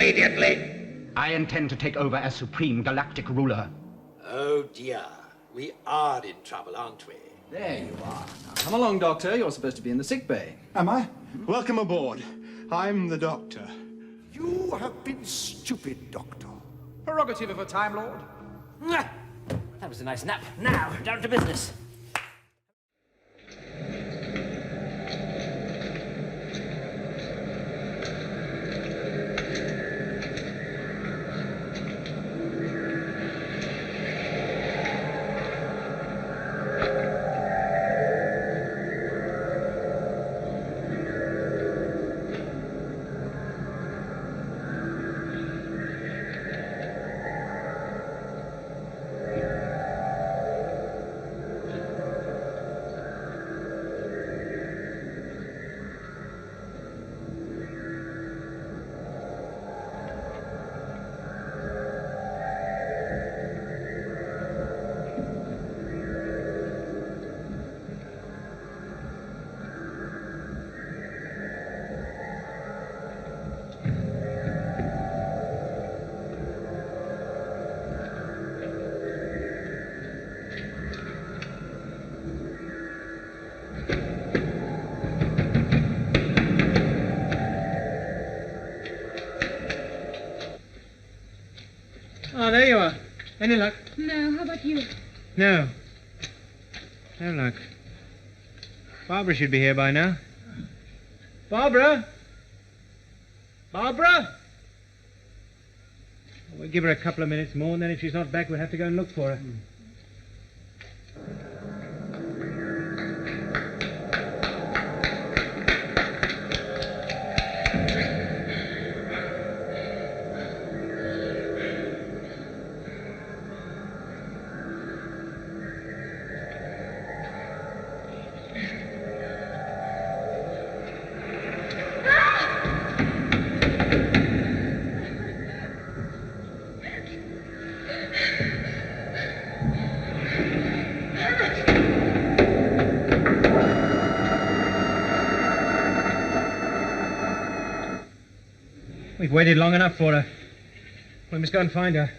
immediately. I intend to take over as Supreme Galactic Ruler. Oh dear, we are in trouble, aren't we? There you are. Now, come along, Doctor. You're supposed to be in the sick bay. Am I? Welcome aboard. I'm the Doctor. You have been stupid, Doctor. Prerogative of a Time Lord. That was a nice nap. Now, down to business. Oh, there you are. Any luck? No, how about you? No. No luck. Barbara should be here by now. Barbara? Barbara? We'll give her a couple of minutes more, and then if she's not back, we'll have to go and look for her. We've waited long enough for her. We must go and find her.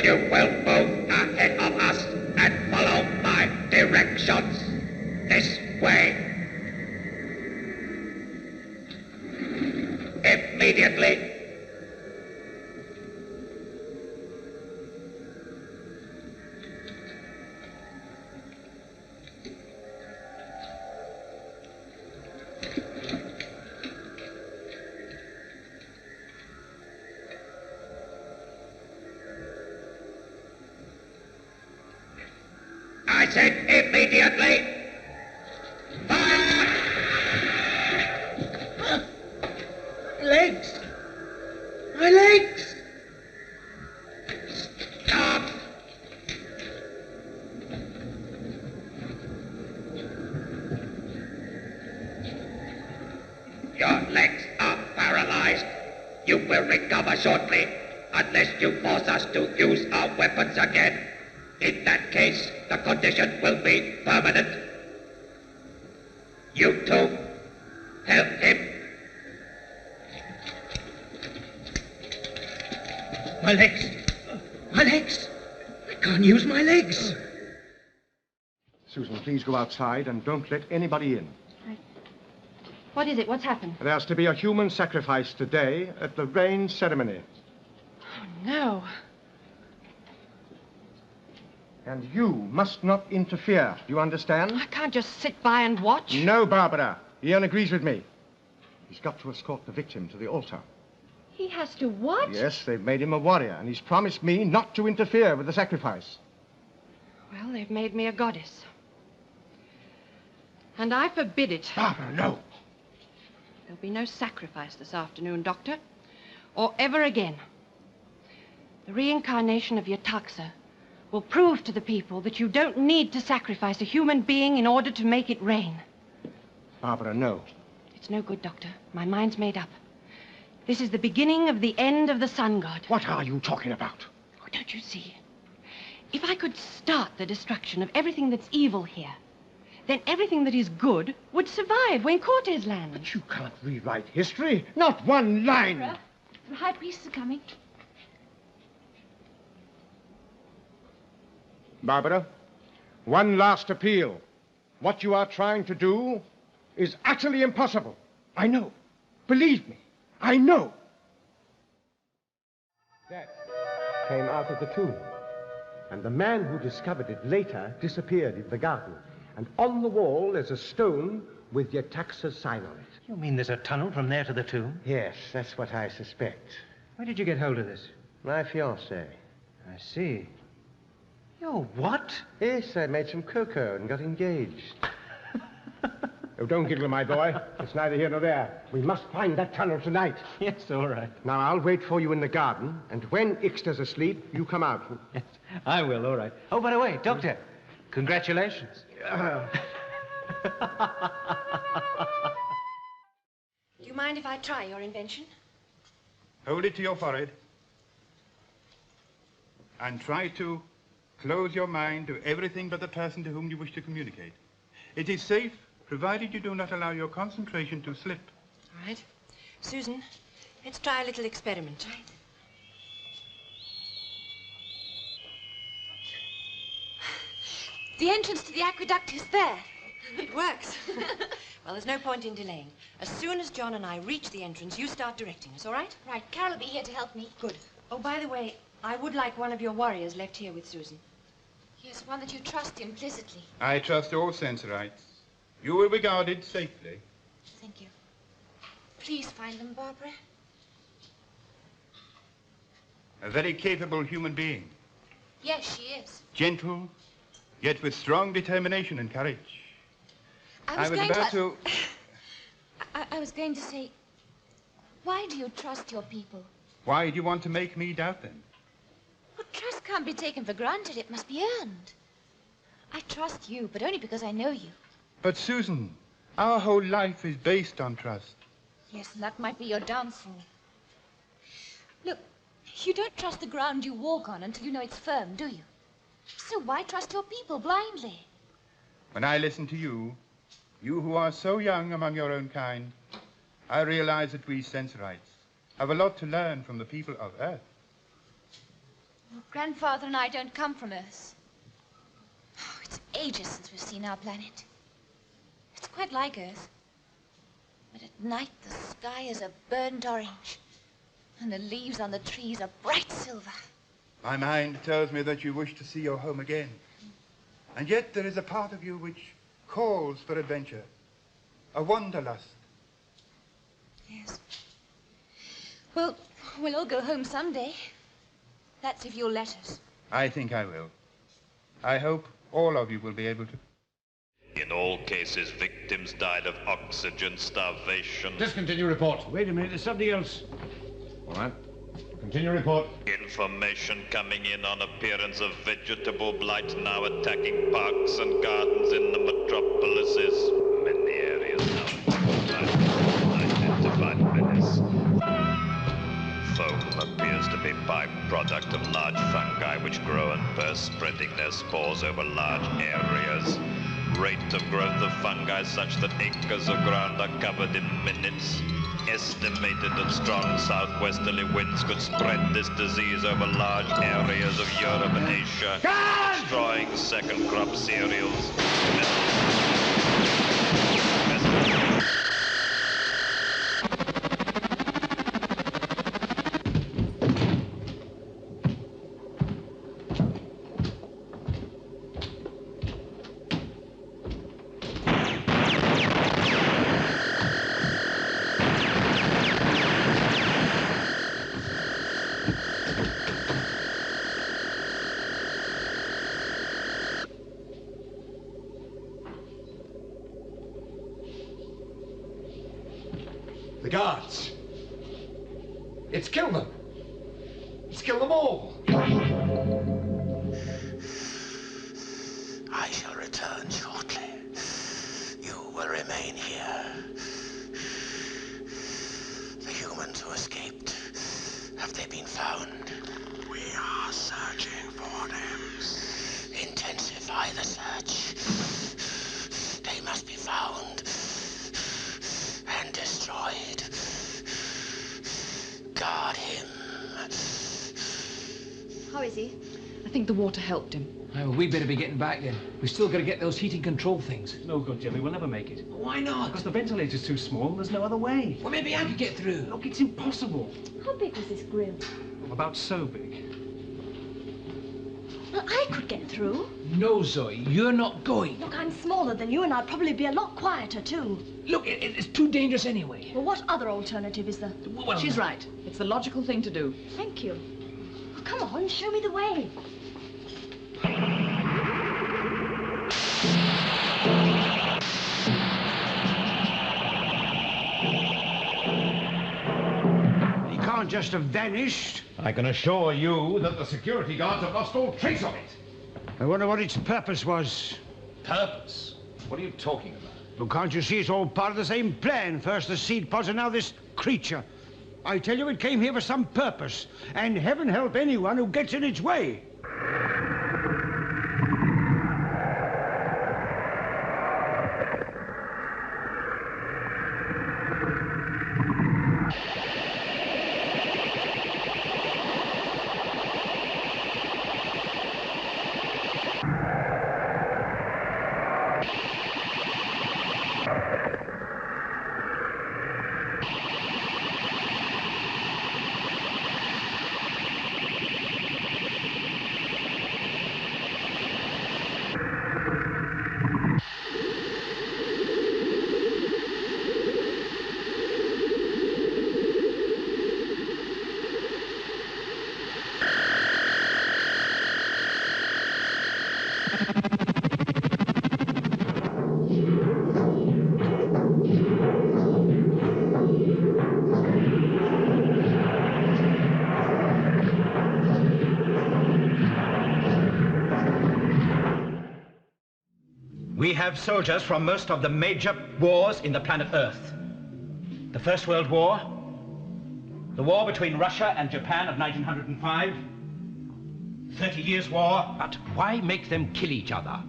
You will move ahead of us and follow my directions. This way. Immediately. I said immediately. Fire! Legs! My legs! Stop! Your legs are paralyzed. You will recover shortly, unless you force us to use our weapons again. In that case, the condition will be permanent. You two, help him. My legs! My legs! I can't use my legs! Susan, please go outside and don't let anybody in. What is it? What's happened? There's to be a human sacrifice today at the rain ceremony. Oh, no. And you must not interfere. Do you understand? I can't just sit by and watch. No, Barbara. Ian agrees with me. He's got to escort the victim to the altar. He has to what? Yes, they've made him a warrior, and he's promised me not to interfere with the sacrifice. Well, they've made me a goddess. And I forbid it. Barbara, no. There'll be no sacrifice this afternoon, Doctor. Or ever again. The reincarnation of Yetaxa will prove to the people that you don't need to sacrifice a human being in order to make it rain. Barbara, no. It's no good, Doctor. My mind's made up. This is the beginning of the end of the sun god. What are you talking about? Oh, don't you see? If I could start the destruction of everything that's evil here, then everything that is good would survive when Cortez lands. But you can't rewrite history. Not one line. Barbara, the High Priest is coming. Barbara, one last appeal. What you are trying to do is utterly impossible. I know. Believe me, I know. That came out of the tomb. And the man who discovered it later disappeared in the garden. And on the wall there's a stone with Yetaxa's sign on it. You mean there's a tunnel from there to the tomb? Yes, that's what I suspect. Where did you get hold of this? My fiancée. I see. You're what? Yes, I made some cocoa and got engaged. Oh, don't giggle, my boy. It's neither here nor there. We must find that tunnel tonight. Yes, all right. Now, I'll wait for you in the garden, and when Ixta's asleep, you come out. Yes, I will, all right. Oh, by the way, Doctor, congratulations. Do you mind if I try your invention? Hold it to your forehead. And try to close your mind to everything but the person to whom you wish to communicate. It is safe, provided you do not allow your concentration to slip. All right. Susan, let's try a little experiment. Right. The entrance to the aqueduct is there. It works. Well, there's no point in delaying. As soon as John and I reach the entrance, you start directing us, all right? Right. Carol will be here to help me. Good. Oh, by the way, I would like one of your warriors left here with Susan. Yes, one that you trust implicitly. I trust all Sensorites. You will be guarded safely. Thank you. Please find them, Barbara. A very capable human being. Yes, she is. Gentle, yet with strong determination and courage. I was going to say, why do you trust your people? Why do you want to make me doubt them? Well, trust can't be taken for granted. It must be earned. I trust you, but only because I know you. But, Susan, our whole life is based on trust. Yes, and that might be your downfall. Look, you don't trust the ground you walk on until you know it's firm, do you? So why trust your people blindly? When I listen to you, you who are so young among your own kind, I realize that we Sensorites have a lot to learn from the people of Earth. Well, Grandfather and I don't come from Earth. Oh, it's ages since we've seen our planet. It's quite like Earth. But at night, the sky is a burnt orange, and the leaves on the trees are bright silver. My mind tells me that you wish to see your home again. And yet there is a part of you which calls for adventure, a wanderlust. Yes. Well, we'll all go home someday. That's if you'll let us. I think I will. I hope all of you will be able to. In all cases, victims died of oxygen starvation. Discontinue report. Wait a minute, there's something else. All right. Continue report. Information coming in on appearance of vegetable blight now attacking parks and gardens in the metropolises. Many areas now identified menace. Foam appears to be byproduct of large fungi which grow and burst, spreading their spores over large areas. Rate of growth of fungi such that acres of ground are covered in minutes. Estimated that strong southwesterly winds could spread this disease over large areas of Europe and Asia, destroying second crop cereals. The guards. It's killed them. It's killed them all. I shall return shortly. You will remain here. The humans who escaped, have they been found? We are searching for them. Intensify the search. They must be found and destroyed. Guard him. How is he? I think the water helped him. Well, we better be getting back then. We've still got to get those heating control things. No good, Jimmy. We'll never make it. Why not? Because the ventilator's too small and there's no other way. Well, maybe I could get through. Look, it's impossible. How big was this grill? About so big. Well, I could get through. No, Zoe, you're not going. Look, I'm smaller than you and I'd probably be a lot quieter, too. Look, it's too dangerous anyway. Well, what other alternative is there? Well, she's right. It's the logical thing to do. Thank you. Oh, come on, show me the way. He can't just have vanished. I can assure you that the security guards have lost all trace of it. I wonder what its purpose was. Purpose? What are you talking about? Well, can't you see it's all part of the same plan? First the seed pods and now this creature. I tell you, it came here for some purpose. And heaven help anyone who gets in its way. We have soldiers from most of the major wars in the planet Earth. The First World War, the war between Russia and Japan of 1905, 30 Years' War. But why make them kill each other?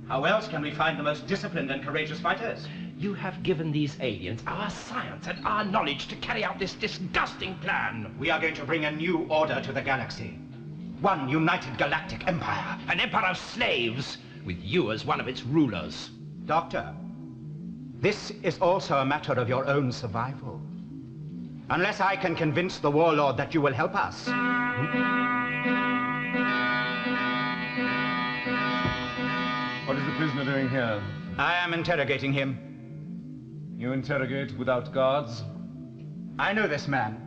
How else can we find the most disciplined and courageous fighters? You have given these aliens our science and our knowledge to carry out this disgusting plan. We are going to bring a new order to the galaxy. One united galactic empire. An empire of slaves, with you as one of its rulers. Doctor, this is also a matter of your own survival. Unless I can convince the warlord that you will help us. What is the prisoner doing here? I am interrogating him. You interrogate without guards? I know this man.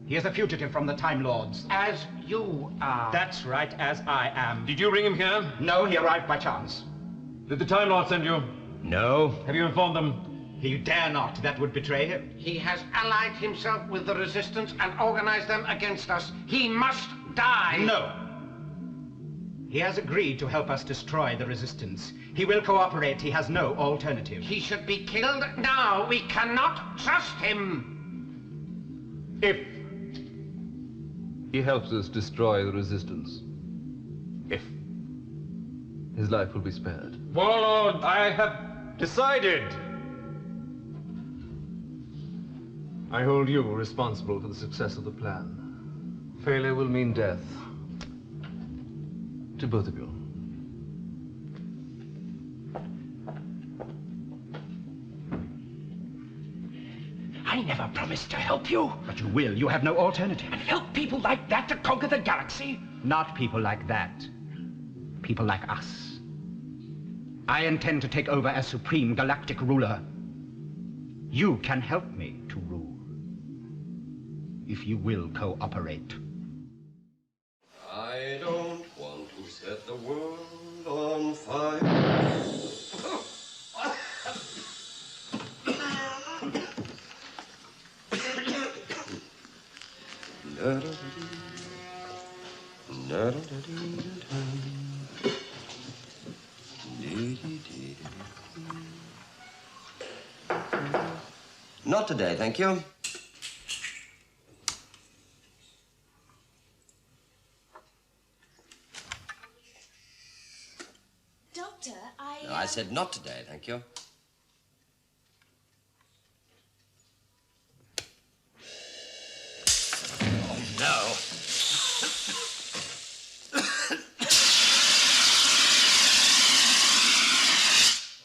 He is a fugitive from the Time Lords. As you are. That's right, as I am. Did you bring him here? No, he arrived by chance. Did the Time Lord send you? No. Have you informed them? He dare not. That would betray him. He has allied himself with the Resistance and organized them against us. He must die! No. He has agreed to help us destroy the Resistance. He will cooperate. He has no alternative. He should be killed now. We cannot trust him. If he helps us destroy the Resistance, if his life will be spared. Warlord, I have decided. I hold you responsible for the success of the plan. Failure will mean death to both of you. I never promised to help you. But you will. You have no alternative. And help people like that to conquer the galaxy? Not people like that. People like us. I intend to take over as supreme galactic ruler. You can help me to rule. If you will cooperate. I don't want to set the world on fire. Not today, thank you. Doctor, No, I said not today, thank you. Oh, no.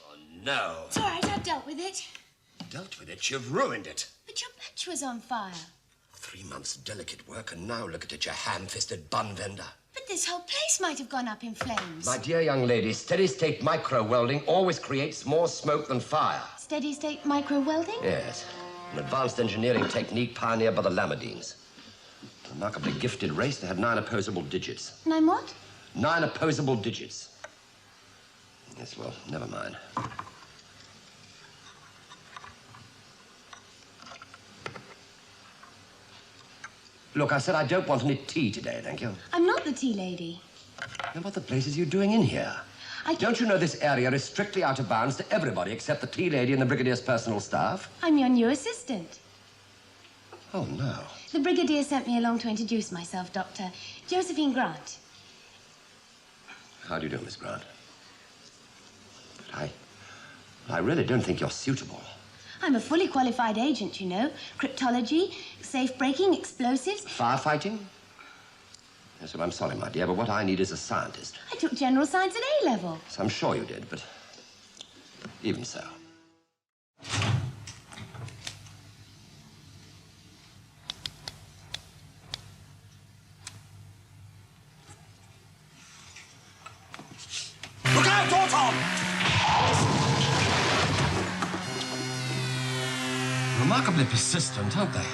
Oh, no. It's all right, I've dealt with it. Dealt with it? You've ruined it. But your match was on fire. 3 months delicate work, and now look at it, you ham-fisted bun vendor. But this whole place might have gone up in flames. My dear young lady, steady-state micro-welding always creates more smoke than fire. Steady-state micro-welding? Yes, an advanced engineering technique pioneered by the Lamardines. A remarkably gifted race that had 9 opposable digits. 9 what? 9 opposable digits. Yes, well, never mind. Look, I said I don't want any tea today, thank you. I'm not the tea lady. Then what the place is you doing in here? Don't you know this area is strictly out of bounds to everybody except the tea lady and the Brigadier's personal staff? I'm your new assistant. Oh, no. The Brigadier sent me along to introduce myself, Doctor. Josephine Grant. How do you do, Miss Grant? But I really don't think you're suitable. I'm a fully qualified agent, you know. Cryptology, safe breaking, explosives. Firefighting? Yes, well, I'm sorry, my dear, but what I need is a scientist. I took general science at A-level. So I'm sure you did, but even so. Look out, Auton! Remarkably persistent, aren't they?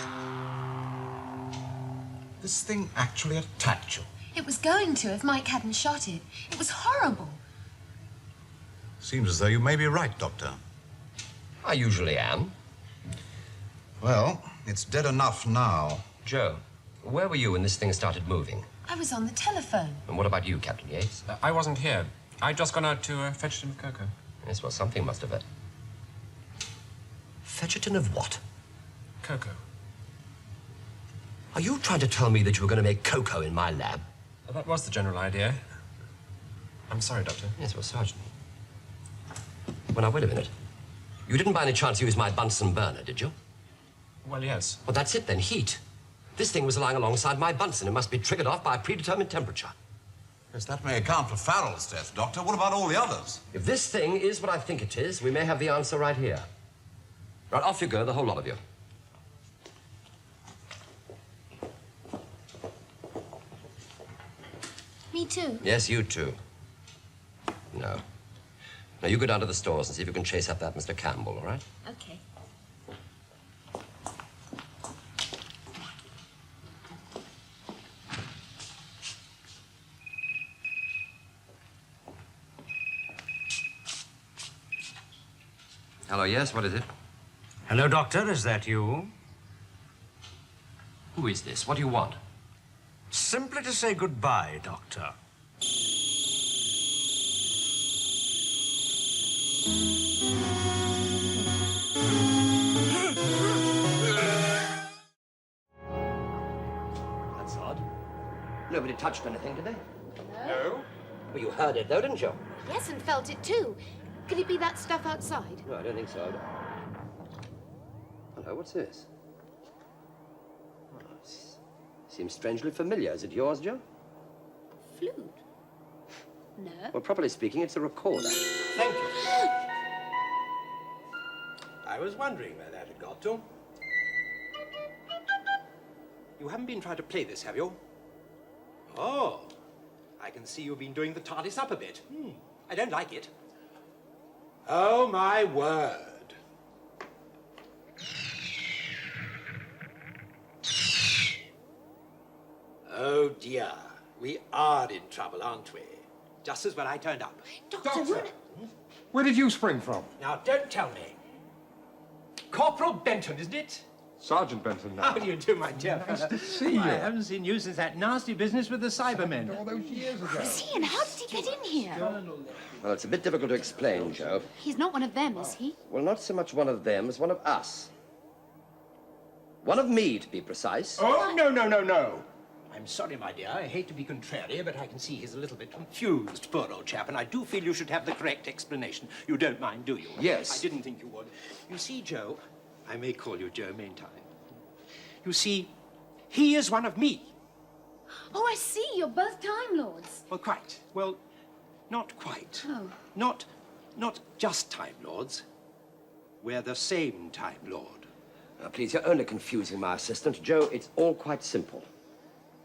This thing actually attacked you. It was going to if Mike hadn't shot it. It was horrible. Seems as though you may be right, Doctor. I usually am. Well, it's dead enough now. Joe, where were you when this thing started moving? I was on the telephone. And what about you, Captain Yates? I wasn't here. I'd just gone out to fetch some cocoa. Yes, well, something must have it. Fetcherton of what? Cocoa. Are you trying to tell me that you were going to make cocoa in my lab? That was the general idea. I'm sorry, Doctor. Yes, well, Sergeant. Well, now, wait a minute. You didn't by any chance use my Bunsen burner, did you? Well, yes. Well, that's it then, heat. This thing was lying alongside my Bunsen. It must be triggered off by a predetermined temperature. Yes, that may account for Farrell's death, Doctor. What about all the others? If this thing is what I think it is, we may have the answer right here. Right, off you go, the whole lot of you. Me too. Yes, you too. No. Now, you go down to the stores and see if you can chase up that Mr. Campbell, all right? Okay. Hello, yes, what is it? Hello, Doctor, is that you? Who is this? What do you want? Simply to say goodbye, Doctor. That's odd. Nobody touched anything, did they? No. Well, you heard it, though, didn't you? Yes, and felt it too. Could it be that stuff outside? No, I don't think so. Hello, what's this? Oh, seems strangely familiar. Is it yours, Joe? Flute? No. Well, properly speaking, it's a recorder. Thank you. I was wondering where that had got to. You haven't been trying to play this, have you? Oh, I can see you've been doing the TARDIS up a bit. I don't like it. Oh, my word. Oh, dear. We are in trouble, aren't we? Just as when I turned up. Doctor, where did you spring from? Now, don't tell me. Corporal Benton, isn't it? Sergeant Benson now. How do you do, my dear Nice fellow? to see you. I haven't seen you since that nasty business with the Cybermen. All those years ago. Is he, and how did he get in here? Well, it's a bit difficult to explain, Joe. He's not one of them, is he? Well, not so much one of them as one of us. One of me, to be precise. Oh, no. I'm sorry, my dear. I hate to be contrary, but I can see he's a little bit confused, poor old chap, and I do feel you should have the correct explanation. You don't mind, do you? Yes. I didn't think you would. You see, Joe, I may call you Joe Maintime. You see, he is one of me. Oh, I see. You're both Time Lords. Well, quite. Well, not quite. Oh. Not just Time Lords. We're the same Time Lord. Now, please, you're only confusing my assistant. Joe, it's all quite simple.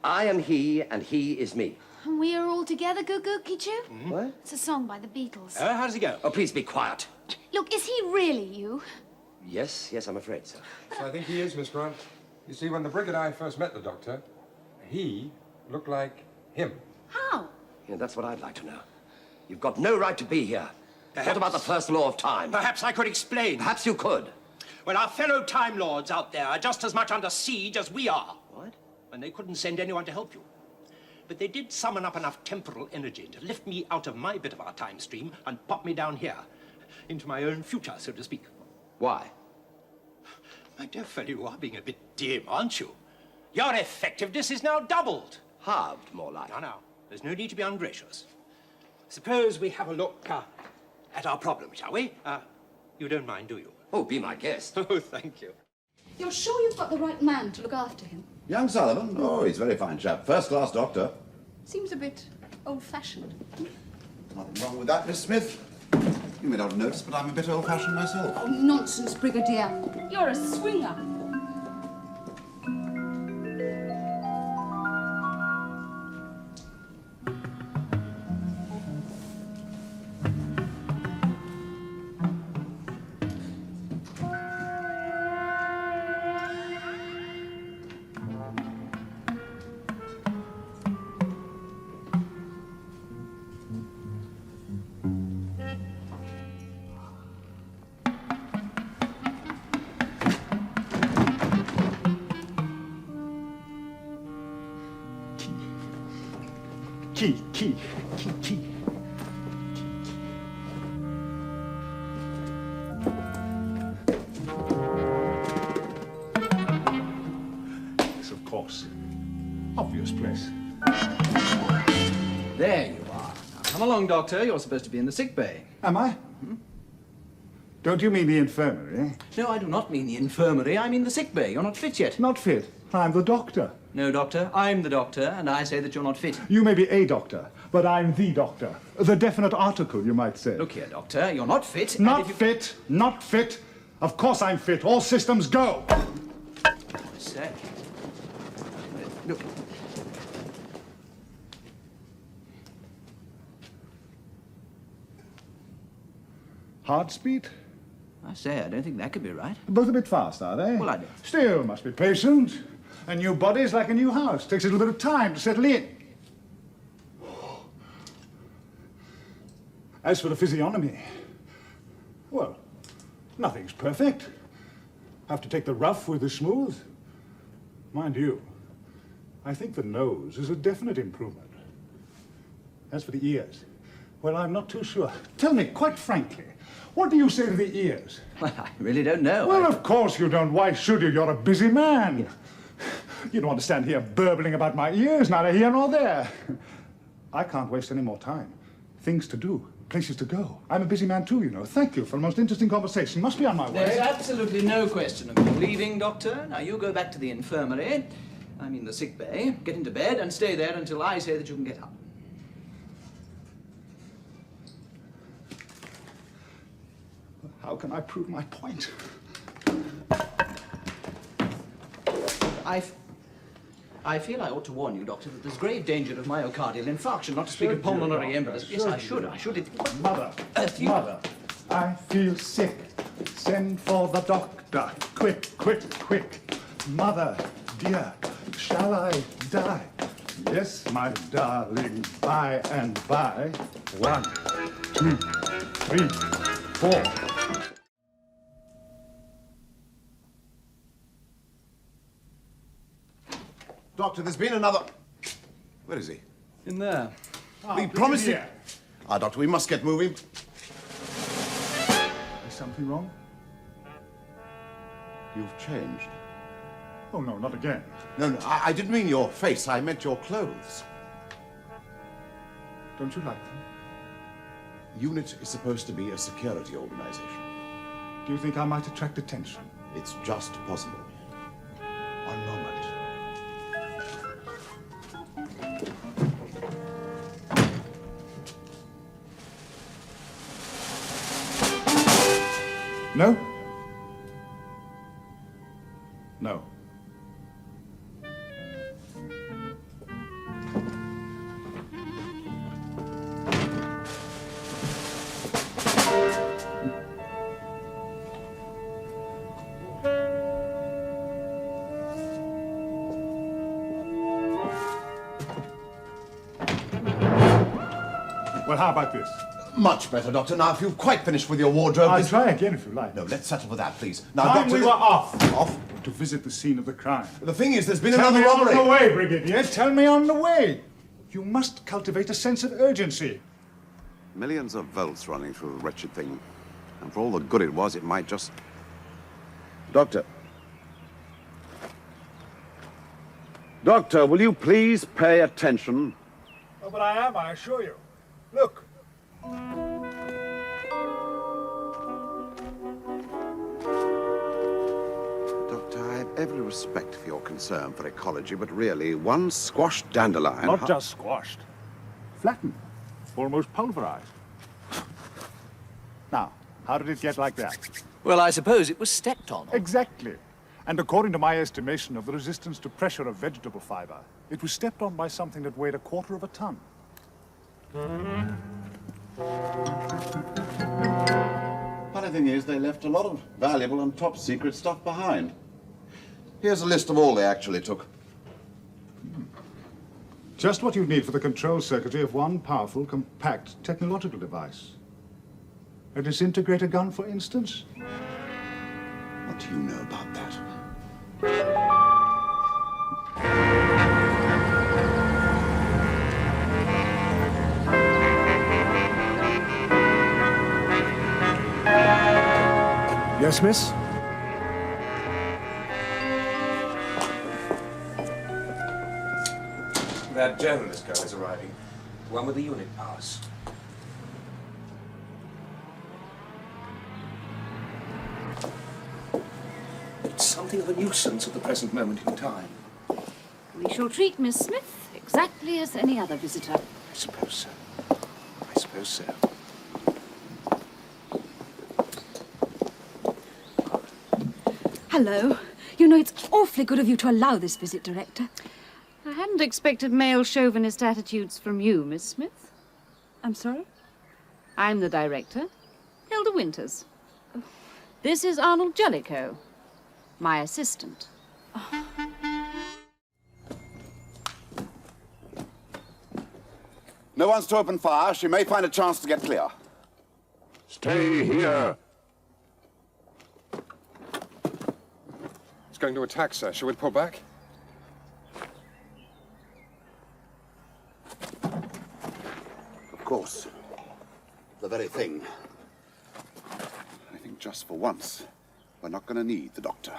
I am he, and he is me. And we are all together, Goo Goo Kichu? What? It's a song by the Beatles. How does it go? Oh, please be quiet. Look, is he really you? Yes, I'm afraid so. Yes, I think he is, Miss Grant. You see, when the Brig and I first met the Doctor, he looked like him. How? Yeah, that's what I'd like to know. You've got no right to be here. What about the first law of time? Perhaps I could explain. Perhaps you could. Well, our fellow Time Lords out there are just as much under siege as we are. What? And they couldn't send anyone to help you. But they did summon up enough temporal energy to lift me out of my bit of our time stream and pop me down here, into my own future, so to speak. Why? My dear fellow, you are being a bit dim, aren't you? Your effectiveness is now doubled. Halved, more like. No. There's no need to be ungracious. Suppose we have a look at our problem, shall we? You don't mind, do you? Oh, be my guest. Oh, thank you. You're sure you've got the right man to look after him? Young Sullivan? Oh, he's a very fine chap. First-class doctor. Seems a bit old-fashioned. Nothing wrong with that, Miss Smith. You may not have noticed, but I'm a bit old-fashioned myself. Oh, nonsense, Brigadier. You're a swinger. Key. Yes, of course. Obvious place. There you are. Now, come along, Doctor. You're supposed to be in the sick bay. Am I? Don't you mean the infirmary? No, I do not mean the infirmary. I mean the sick bay. You're not fit yet. Not fit. I'm the doctor. No, Doctor. I'm the doctor, and I say that you're not fit. You may be a doctor, but I'm the doctor. The definite article, you might say. Look here, Doctor. You're not fit. Not fit. Not fit. Of course I'm fit. All systems go. I say. Look. Heart speed? I say, I don't think that could be right. Both a bit fast, are they? Well, I don't. Still, must be patient. A new body's like a new house. Takes a little bit of time to settle in. As for the physiognomy, well, nothing's perfect. Have to take the rough with the smooth. Mind you, I think the nose is a definite improvement. As for the ears, well, I'm not too sure. Tell me, quite frankly, what do you say to the ears? Well, I really don't know. Well, of course you don't. Why should you? You're a busy man. Yeah. You don't want to stand here burbling about my ears, neither here nor there. I can't waste any more time. Things to do, places to go. I'm a busy man too, you know. Thank you for a most interesting conversation. Must be on my way. There's absolutely no question of you leaving, Doctor. Now, you go back to the infirmary, I mean the sick bay, get into bed and stay there until I say that you can get up. How can I prove my point? I feel I ought to warn you, Doctor, that there's grave danger of myocardial infarction, not to speak of pulmonary embolism. Yes, I should. Mother, Mother, I feel sick. Send for the doctor. Quick. Mother, dear, shall I die? Yes, my darling, by and by. 1, 2, 3, 4. Doctor, there's been another... Where is he? In there. We promised him... Doctor, we must get moving. Is something wrong? You've changed. Oh, no, not again. No, I didn't mean your face. I meant your clothes. Don't you like them? UNIT is supposed to be a security organization. Do you think I might attract attention? It's just possible. One moment. No? No. Well, how about this? Much better, Doctor. Now, if you've quite finished with your wardrobe... I'll try again if you like. No, let's settle for that, please. Now, Time Doctor... we were off. Off? To visit the scene of the crime. The thing is, there's been Tell another me robbery. on the way, Brigadier. Tell me on the way. You must cultivate a sense of urgency. Millions of volts running through the wretched thing. And for all the good it was, it might just... Doctor. Doctor, will you please pay attention? Oh, but I am, I assure you. Look. Doctor, I have every respect for your concern for ecology, but really, one squashed dandelion... Not just squashed. Flattened. Almost pulverized. Now, how did it get like that? Well, I suppose it was stepped on. Exactly. And according to my estimation of the resistance to pressure of vegetable fiber, it was stepped on by something that weighed 1/4 of a ton. Funny thing is, they left a lot of valuable and top secret stuff behind. Here's a list of all they actually took. Just what you need for the control circuitry of one powerful, compact technological device. A disintegrator gun, for instance? What do you know about that? Yes, miss? That journalist girl is arriving. The one with the unit pass. It's something of a nuisance at the present moment in time. We shall treat Miss Smith exactly as any other visitor. I suppose so. I suppose so. Hello. You know, it's awfully good of you to allow this visit, Director. I hadn't expected male chauvinist attitudes from you, Miss Smith. I'm sorry? I'm the director, Hilda Winters. This is Arnold Jellicoe, my assistant. No one's to open fire. She may find a chance to get clear. Stay here. It's going to attack, sir. Shall we pull back? Of course. The very thing. I think just for once, we're not going to need the doctor.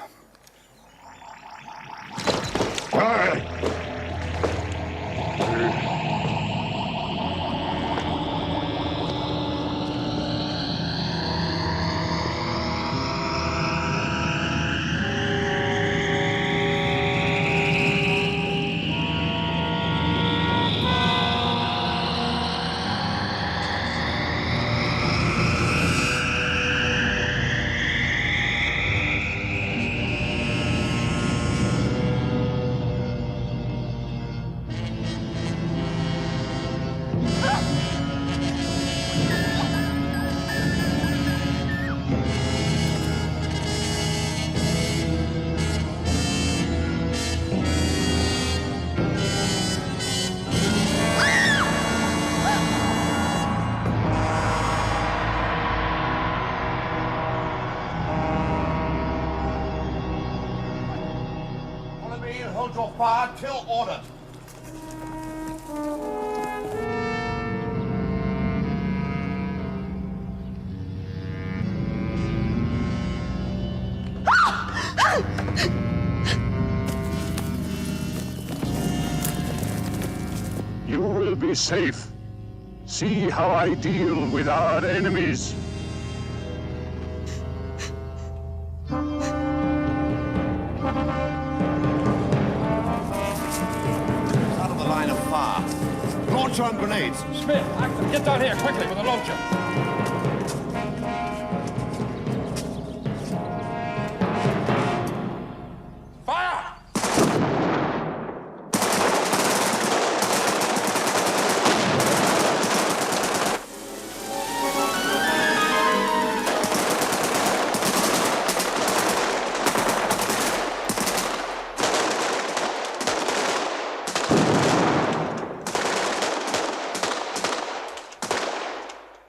We'll hold your fire till ordered. You will be safe. See how I deal with our enemies. Out of the line of fire. Launch your own grenades. Smith, Acton, get down here quickly with a launcher.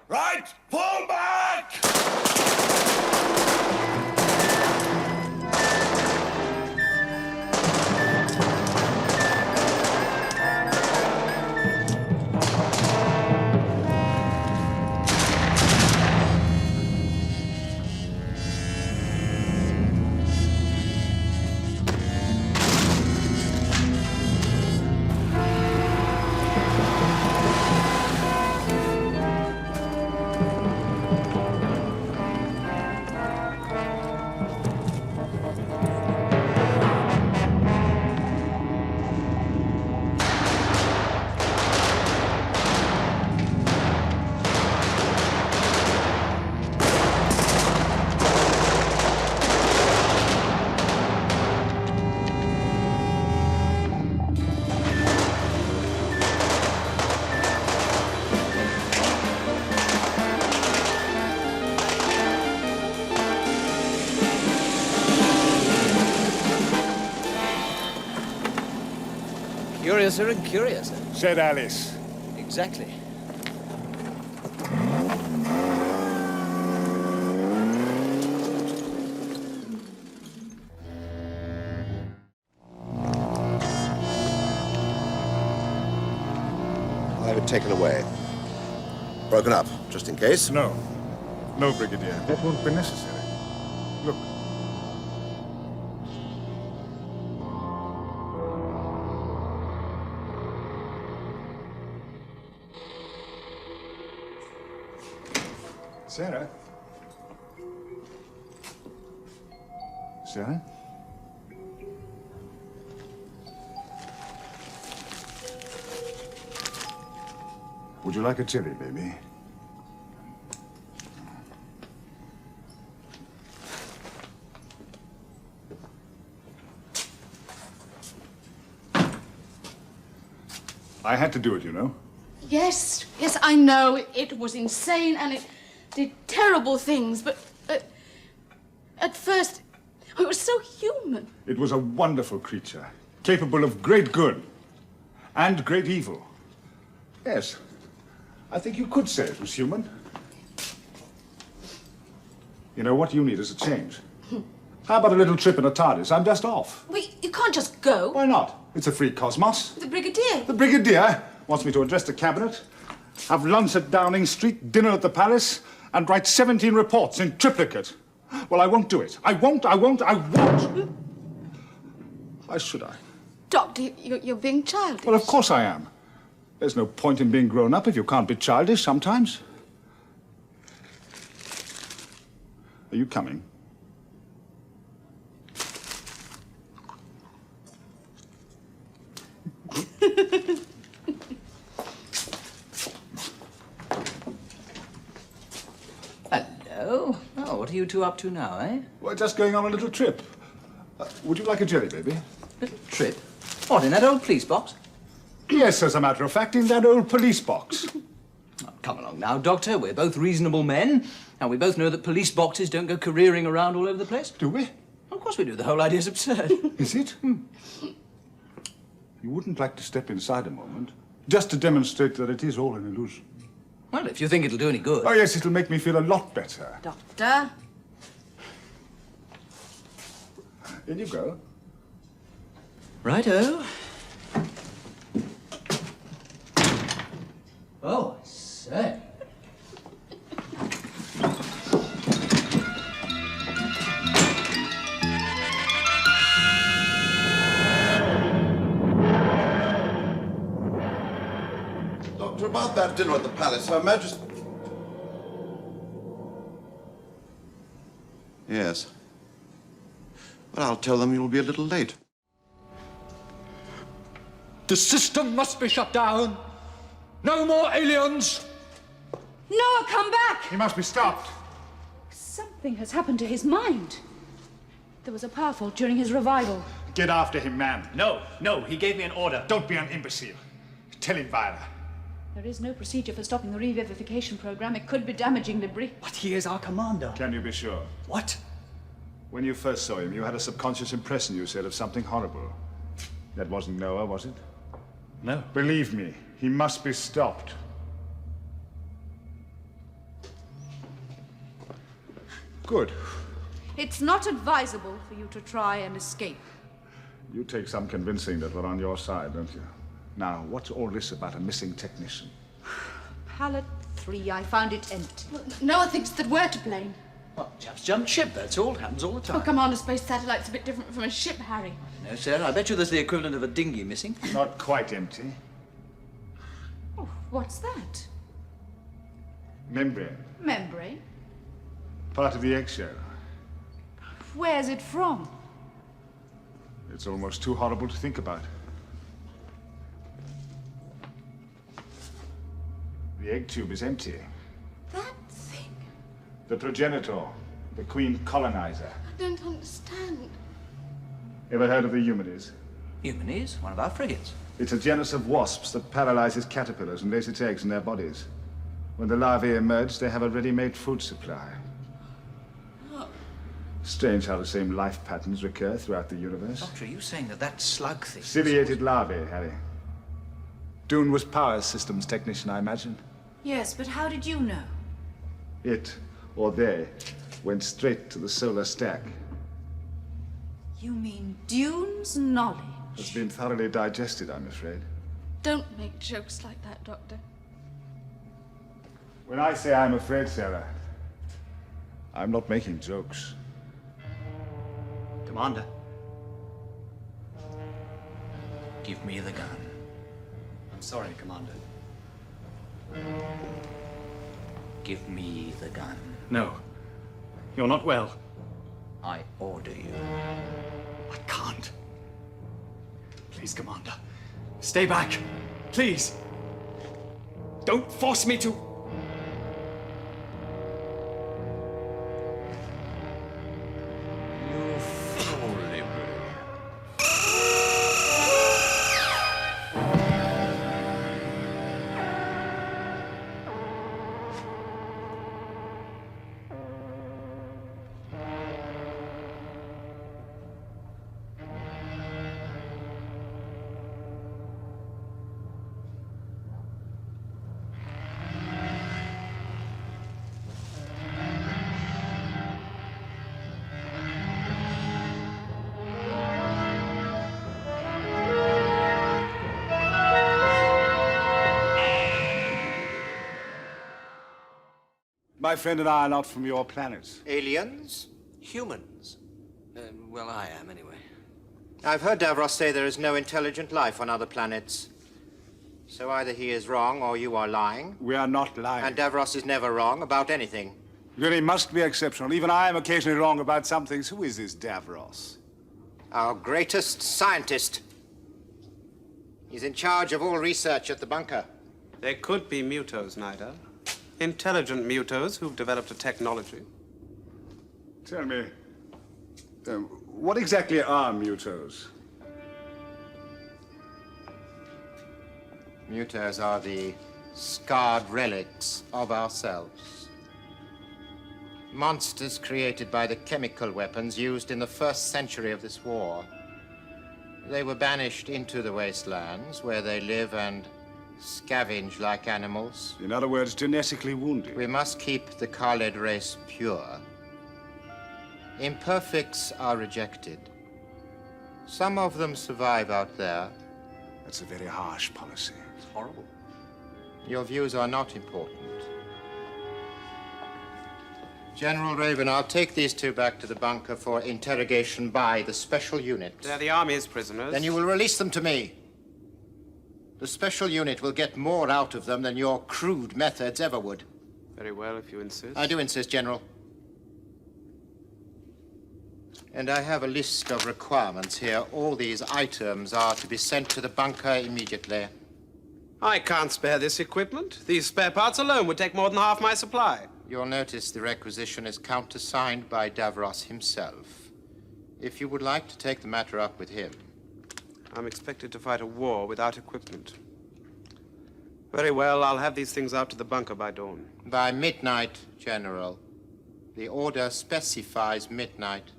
Right, pull back! Curiouser and curiouser. Said Alice. Exactly. I'll have it taken away. Broken up, just in case. No. No, Brigadier. That won't be necessary. Look. Sarah? Sarah? Would you like a chili, baby? I had to do it, you know. Yes, yes, I know. It was insane and it did terrible things, but at first, it was so human. It was a wonderful creature, capable of great good and great evil. Yes, I think you could say it was human. You know, what you need is a change. How about a little trip in a TARDIS? I'm just off. Wait, you can't just go. Why not? It's a free cosmos. The Brigadier. The Brigadier wants me to address the cabinet, have lunch at Downing Street, dinner at the Palace, and write 17 reports in triplicate. Well, I won't do it. I won't. Why should I? Doctor, you're being childish. Well, of course I am. There's no point in being grown up if you can't be childish sometimes. Are you coming? Hello. Oh, what are you two up to now, eh? We're just going on a little trip. Would you like a jelly, baby? Little trip? What, in that old police box? Yes, as a matter of fact, in that old police box. Oh, come along now, Doctor. We're both reasonable men, and we both know that police boxes don't go careering around all over the place. Do we? Of course we do. The whole idea's absurd. Is it? You wouldn't like to step inside a moment, just to demonstrate that it is all an illusion? Well, if you think it'll do any good. Oh, yes, it'll make me feel a lot better. Doctor. In you go. Righto. Oh, I say. Doctor, about that dinner at the palace, Her Majesty... Yes. But I'll tell them you'll be a little late. The system must be shut down. No more aliens. Noah, come back! He must be stopped. Something has happened to his mind. There was a power fault during his revival. Get after him, man. No, he gave me an order. Don't be an imbecile. Tell him, Viola. There is no procedure for stopping the revivification program. It could be damaging Libri. But he is our commander. Can you be sure? What? When you first saw him, you had a subconscious impression, you said, of something horrible. That wasn't Noah, was it? No. Believe me, he must be stopped. Good. It's not advisable for you to try and escape. You take some convincing that we're on your side, don't you? Now, what's all this about a missing technician? Pallet 3, I found it empty. Well, Noah thinks that we're to blame. Well, chaps jumped ship, that's all. Happens all the time. Oh, Commander, space satellite's a bit different from a ship, Harry. No, sir, I bet you there's the equivalent of a dinghy missing. Not quite empty. Oh, what's that? Membrane. Membrane? Part of the eggshell. Where's it from? It's almost too horrible to think about. The egg tube is empty. That thing? The progenitor, the queen colonizer. I don't understand. Ever heard of the Humanies? Humanies? One of our frigates. It's a genus of wasps that paralyzes caterpillars and lays its eggs in their bodies. When the larvae emerge, they have a ready-made food supply. Oh. Strange how the same life patterns recur throughout the universe. Doctor, are you saying that slug thing... Ciliated larvae, Harry. Dune was power systems technician, I imagine. Yes, but how did you know? It, or they, went straight to the solar stack. You mean Dune's knowledge? It's been thoroughly digested, I'm afraid. Don't make jokes like that, Doctor. When I say I'm afraid, Sarah, I'm not making jokes. Commander. Give me the gun. I'm sorry, Commander. Give me the gun. No. You're not well. I order you. I can't. Please, Commander. Stay back. Please. Don't force me to... My friend and I are not from your planet. Aliens? Humans? Well, I am, anyway. I've heard Davros say there is no intelligent life on other planets. So either he is wrong or you are lying. We are not lying. And Davros is never wrong about anything. Really must be exceptional. Even I am occasionally wrong about some things. Who is this Davros? Our greatest scientist. He's in charge of all research at the bunker. They could be mutos, Nida. Intelligent mutos who've developed a technology. Tell me, what exactly are mutos? Mutos are the scarred relics of ourselves. Monsters created by the chemical weapons used in the first century of this war. They were banished into the wastelands where they live and scavenge like animals. In other words, genetically wounded. We must keep the Khaled race pure. Imperfects are rejected. Some of them survive out there. That's a very harsh policy. It's horrible. Your views are not important. General Raven, I'll take these two back to the bunker for interrogation by the special unit. They're the Army's prisoners. Then you will release them to me. The special unit will get more out of them than your crude methods ever would. Very well, if you insist. I do insist, General. And I have a list of requirements here. All these items are to be sent to the bunker immediately. I can't spare this equipment. These spare parts alone would take more than half my supply. You'll notice the requisition is countersigned by Davros himself. If you would like to take the matter up with him. I'm expected to fight a war without equipment. Very well, I'll have these things out to the bunker by dawn. By midnight, General. The order specifies midnight.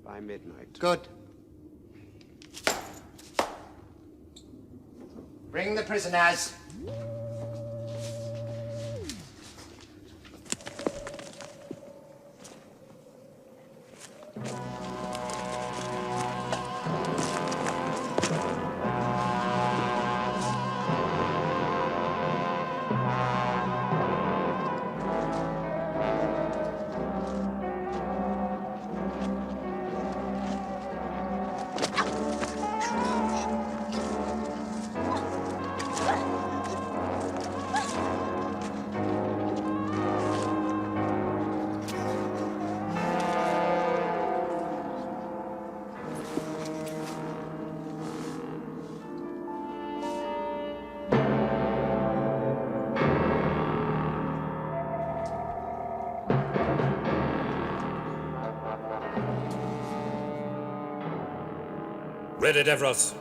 By midnight. Good. Bring the prisoners. Ready, Davros.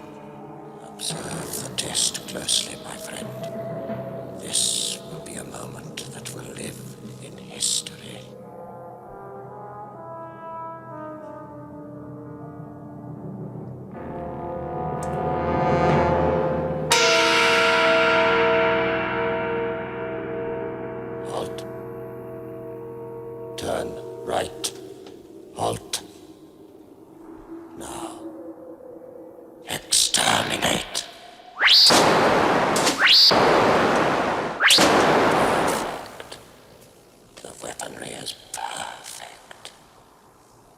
Observe the test closely, my friend. This will be a moment that will live in history. Halt. Turn right. Halt. Now. Exterminate. Perfect. The weaponry is perfect.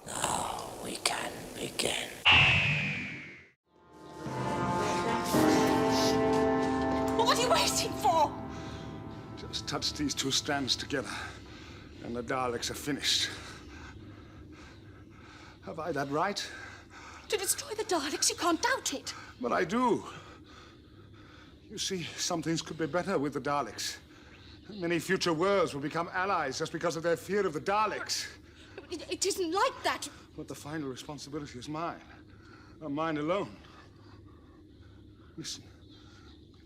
Now we can begin. What are you waiting for? Just touch these two strands together, and the Daleks are finished. Have I that right? To destroy the Daleks, you can't doubt it. But I do. You see, some things could be better with the Daleks. Many future worlds will become allies just because of their fear of the Daleks. It isn't like that. But the final responsibility is mine. Mine alone. Listen,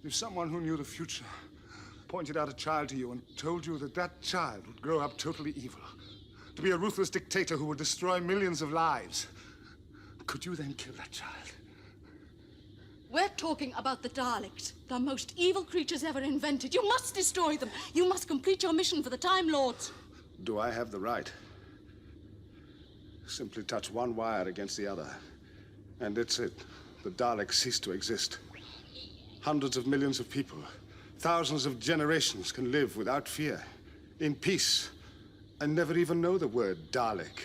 if someone who knew the future pointed out a child to you and told you that that child would grow up totally evil, to be a ruthless dictator who would destroy millions of lives, could you then kill that child? We're talking about the Daleks, the most evil creatures ever invented. You must destroy them. You must complete your mission for the Time Lords. Do I have the right? Simply touch one wire against the other, and it's it. The Daleks cease to exist. Hundreds of millions of people, thousands of generations can live without fear, in peace, and never even know the word Dalek.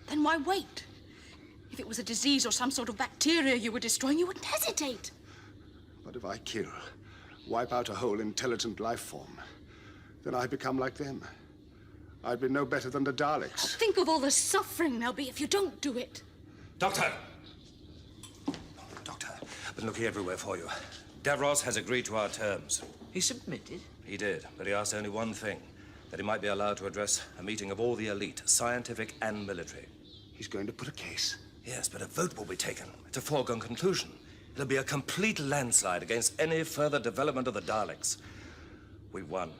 Then why wait? If it was a disease or some sort of bacteria you were destroying, you wouldn't hesitate. But if I kill, wipe out a whole intelligent life form, then I become like them. I'd be no better than the Daleks. Think of all the suffering there'll be if you don't do it. Doctor! Doctor, I've been looking everywhere for you. Davros has agreed to our terms. He submitted? He did, but he asked only one thing, that he might be allowed to address a meeting of all the elite, scientific and military. He's going to put a case. Yes, but a vote will be taken. It's a foregone conclusion. It'll be a complete landslide against any further development of the Daleks. We won.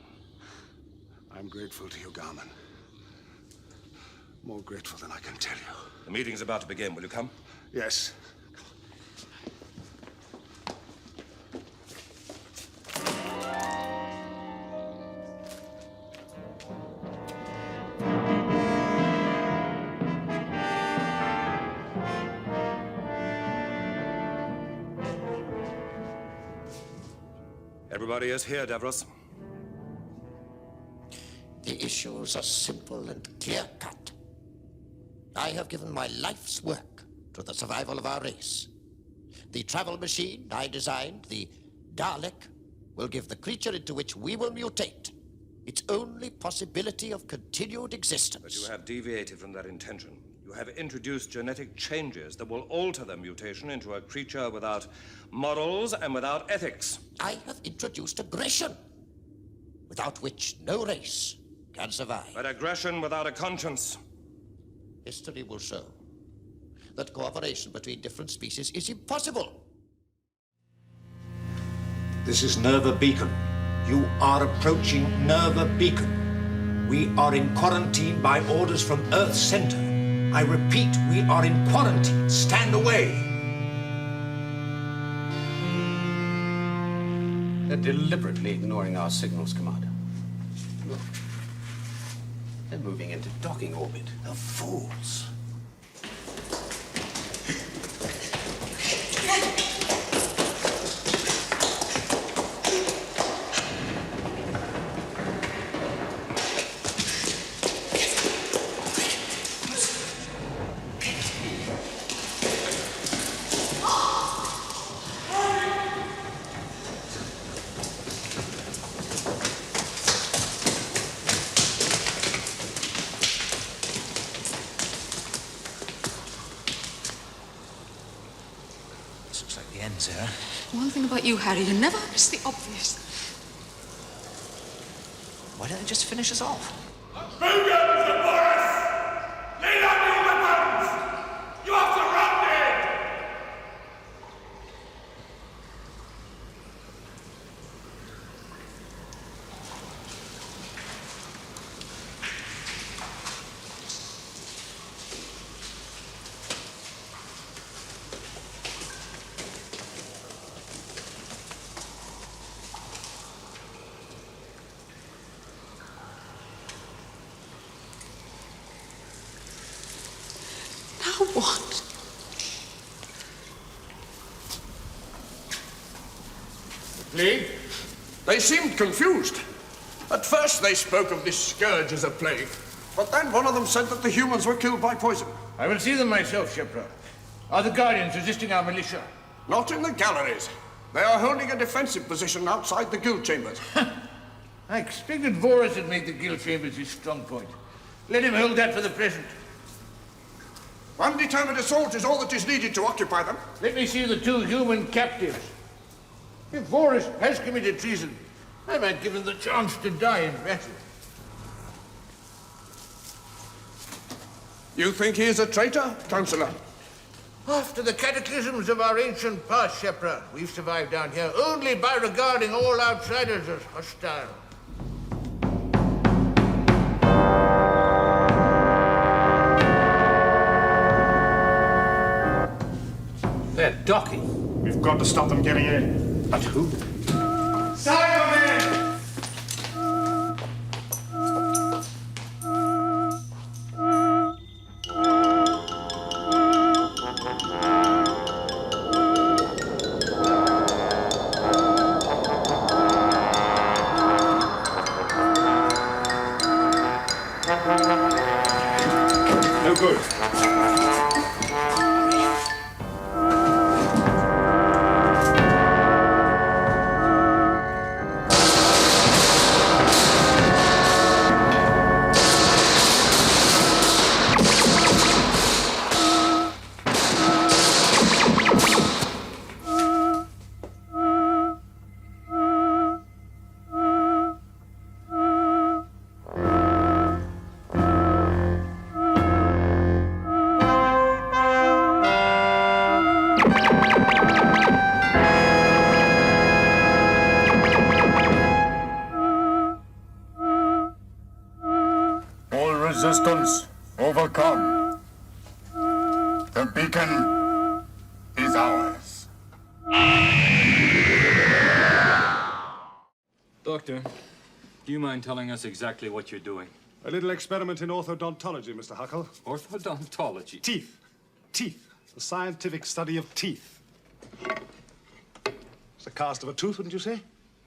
I'm grateful to you, Garman. More grateful than I can tell you. The meeting's about to begin. Will you come? Yes. Everybody is here, Davros. The issues are simple and clear-cut. I have given my life's work to the survival of our race. The travel machine I designed, the Dalek, will give the creature into which we will mutate its only possibility of continued existence. But you have deviated from that intention. You have introduced genetic changes that will alter the mutation into a creature without morals and without ethics. I have introduced aggression, without which no race can survive. But aggression without a conscience. History will show that cooperation between different species is impossible. This is Nerva Beacon. You are approaching Nerva Beacon. We are in quarantine by orders from Earth Center. I repeat, we are in quarantine. Stand away. They're deliberately ignoring our signals, Commander. Look. They're moving into docking orbit. The fools. One thing about you, Harry, you never miss the obvious. Why don't they just finish us off? Zygons and Boris! Lay down your weapons! You are surrounded! What? Plague? They seemed confused. At first they spoke of this scourge as a plague, but then one of them said that the humans were killed by poison. I will see them myself, Shepard. Are the Guardians resisting our militia? Not in the galleries. They are holding a defensive position outside the guild chambers. I expected Vorus had made the guild chambers his strong point. Let him hold that for the present. One determined assault is all that is needed to occupy them. Let me see the two human captives. If Vorus has committed treason, I might give him the chance to die in battle. You think he is a traitor, Councillor? After the cataclysms of our ancient past, Shepard, we've survived down here only by regarding all outsiders as hostile. They're docking. We've got to stop them getting in. But who? Cybermen! No good. Resistance overcome. The beacon is ours. Doctor, do you mind telling us exactly what you're doing? A little experiment in orthodontology, Mr. Huckle. Orthodontology? Teeth. Teeth. The scientific study of teeth. It's the cast of a tooth, wouldn't you say?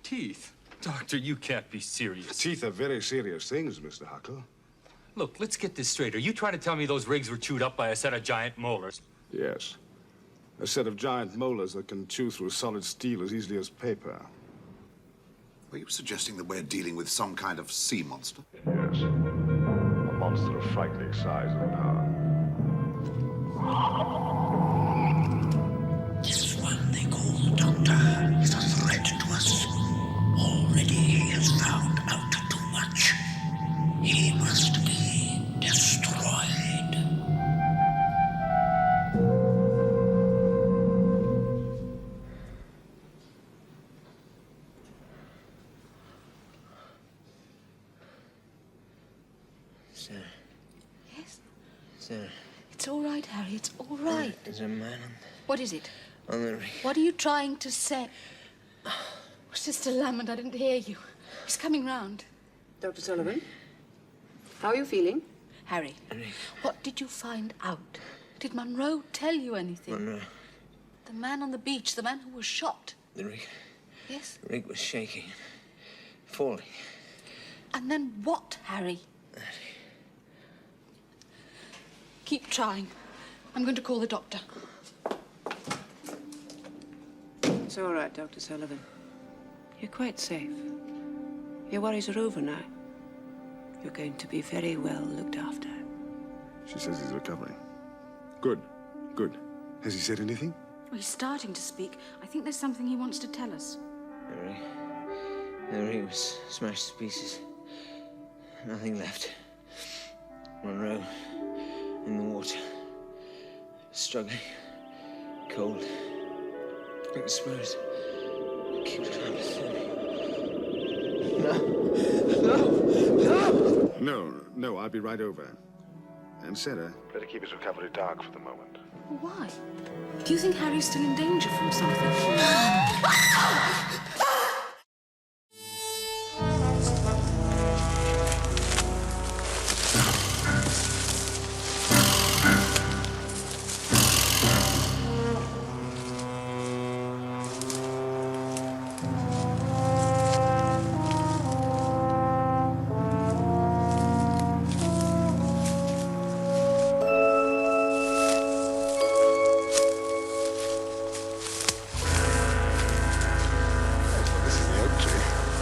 Teeth? Doctor, you can't be serious. Teeth are very serious things, Mr. Huckle. Look, let's get this straight. Are you trying to tell me those rigs were chewed up by a set of giant molars? Yes. A set of giant molars that can chew through solid steel as easily as paper. Were you suggesting that we're dealing with some kind of sea monster? Yes. A monster of frightening size and power. This one they call the Doctor is a threat to us. Already he has found out too much. He must be destroyed. Sir. Yes? Sir. It's all right, Harry. It's all right. There's a man What is it? on the ring. What are you trying to say? Sister Lamond, I didn't hear you. He's coming round. Dr. Sullivan, how are you feeling? Harry, what did you find out? Did Monroe tell you anything? Monroe. The man on the beach, the man who was shot. The rig. Yes? The rig was shaking, falling. And then what, Harry? Keep trying. I'm going to call the doctor. It's all right, Dr. Sullivan. You're quite safe. Your worries are over now. You're going to be very well looked after. She says he's recovering. Good. Good. Has he said anything? Well, he's starting to speak. I think there's something he wants to tell us. The rig was smashed to pieces. Nothing left. Monroe in the water. Struggling. Cold. Exposed. Keep trying to think. No, I'll be right over. And Sarah, better keep his recovery dark for the moment. Why? Do you think Harry's still in danger from something?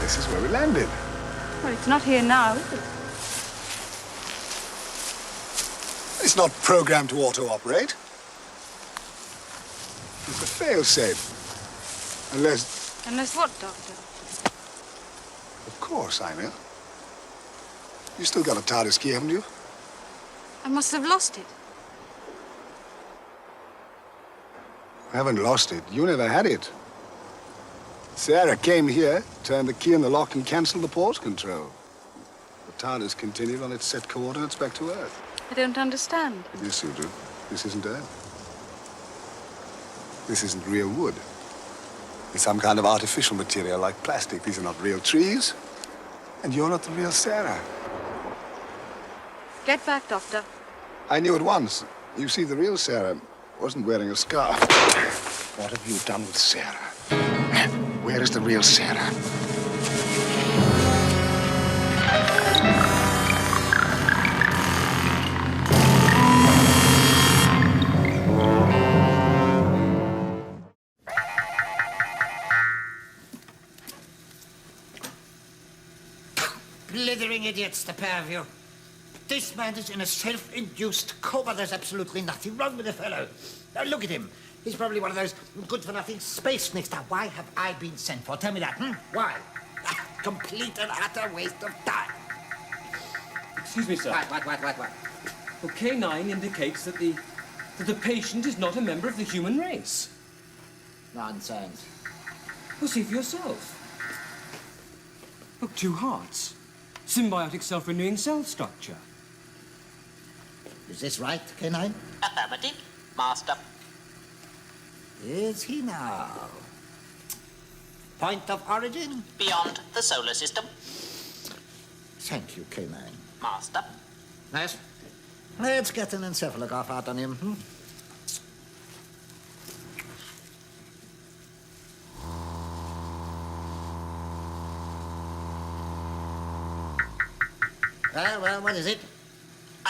This is where we landed. Well, it's not here now, is it? It's not programmed to auto-operate. It's a fail-safe. Unless... Unless what, Doctor? Of course, I know. You still got a TARDIS key, haven't you? I must have lost it. I haven't lost it. You never had it. Sarah came here, turned the key in the lock and cancelled the pause control. The TARDIS continued on its set coordinates back to Earth. I don't understand. Yes, you do. This isn't Earth. This isn't real wood. It's some kind of artificial material like plastic. These are not real trees. And you're not the real Sarah. Get back, Doctor. I knew at once. You see, the real Sarah wasn't wearing a scarf. What have you done with Sarah? Where is the real Sarah? Blithering idiots, the pair of you. This man is in a self-induced coma. There's absolutely nothing wrong with the fellow. Now, look at him. He's probably one of those good-for-nothing space nicks. Now, why have I been sent for? Tell me that, Why? Complete and utter waste of time. Excuse me, sir. What? Well, K9 indicates that the patient is not a member of the human race. Nonsense. Well, see for yourself. Look, 2 hearts. Symbiotic self-renewing cell structure. Is this right, K9? Affirmative, Master. Is he now? Point of origin? Beyond the solar system. Thank you, K9. Master. Yes. Let's get an encephalograph out on him. Well, what is it?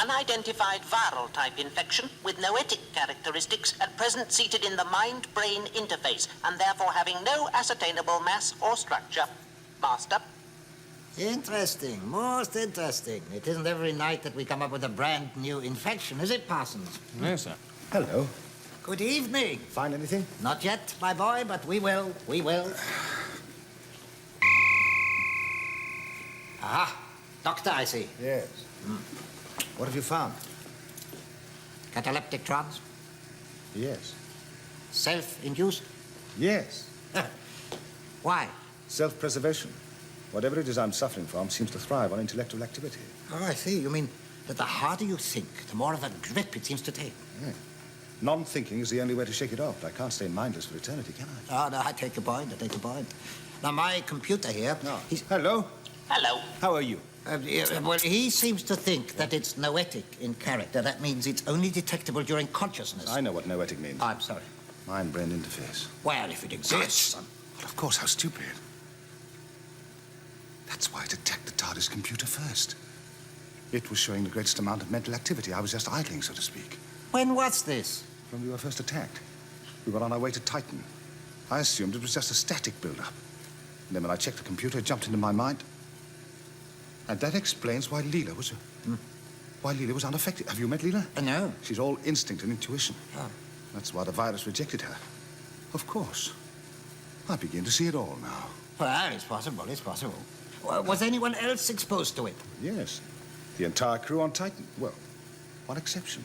Unidentified viral type infection with noetic characteristics at present seated in the mind-brain interface and therefore having no ascertainable mass or structure. Master. Interesting, most interesting. It isn't every night that we come up with a brand new infection, is it, Parsons? Yes, sir. Hello. Good evening. Find anything? Not yet, my boy, but we will. We will. Ah, doctor, I see. Yes. What have you found? Cataleptic trance? Yes. Self-induced? Yes. Why? Self-preservation. Whatever it is I'm suffering from seems to thrive on intellectual activity. Oh, I see. You mean that the harder you think, the more of a grip it seems to take. Yeah. Non-thinking is the only way to shake it off. I can't stay mindless for eternity, can I? Oh, no, I take your point. I take your point. Now, my computer here... No. Hello. Hello. How are you? Well, he seems to think that it's noetic in character. That means it's only detectable during consciousness. I know what noetic means. I'm sorry. Mind-brain interface. Well, if it exists... Well, of course, how stupid. That's why it attacked the TARDIS computer first. It was showing the greatest amount of mental activity. I was just idling, so to speak. When was this? When we were first attacked. We were on our way to Titan. I assumed it was just a static build-up. And then when I checked the computer, it jumped into my mind. And that explains why Leela was... Why Leela was unaffected. Have you met Leela? No. She's all instinct and intuition. Oh. That's why the virus rejected her. Of course. I begin to see it all now. Well, it's possible, it's possible. Was anyone else exposed to it? Yes. The entire crew on Titan. Well, one exception.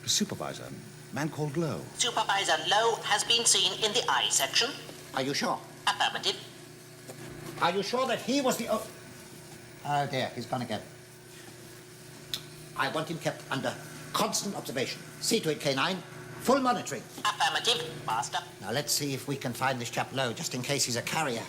The supervisor, a man called Lowe. Supervisor Lowe has been seen in the I section. Are you sure? Affirmative. Are you sure that he was the... Oh, there, he's gone again. I want him kept under constant observation. See to it, K9. Full monitoring. Affirmative, Master. Now, let's see if we can find this chap Lowe, just in case he's a carrier.